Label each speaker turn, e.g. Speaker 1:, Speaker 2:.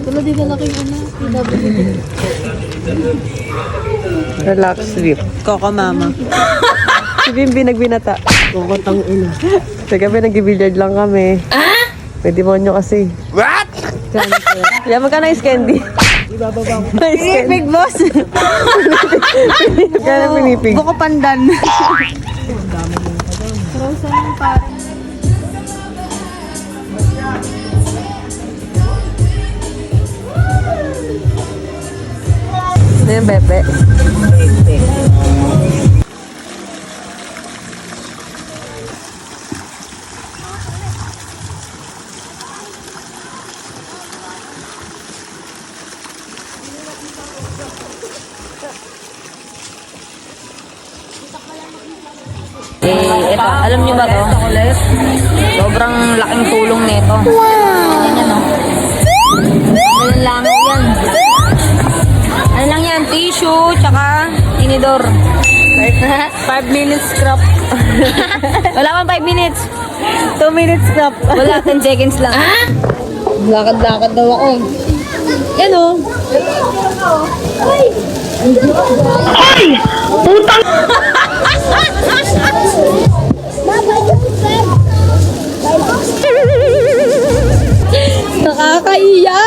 Speaker 1: Tulad din na laking PWD.
Speaker 2: Relax sleep. Coco mama. Si Bimbi nagbinata.
Speaker 1: Kukotang ina.
Speaker 2: Sa gabi nag-billiard lang kami. Pwede mo nyo kasi.
Speaker 3: What?
Speaker 2: Kaya magkano is candy?
Speaker 1: Ibababa ko.
Speaker 2: Nice candy.
Speaker 1: Big boss.
Speaker 2: Magkano pinipig?
Speaker 1: Buko pandan. Frozen yung parang.
Speaker 2: Ano yung bebe?
Speaker 4: Ito, alam niyo ba to? Sobrang laking tulong nito. Wow! Ayan o. Ayan lang yan. Ano lang yan? Tissue, tsaka tinidor. 5 minutes scrap. Wala pang 5 minutes.
Speaker 2: 2 minutes scrap.
Speaker 4: Wala, 10 seconds lang. Lakad-lakad daw ako. Yan o.
Speaker 3: Ay! Putang!
Speaker 4: Nakakaiya.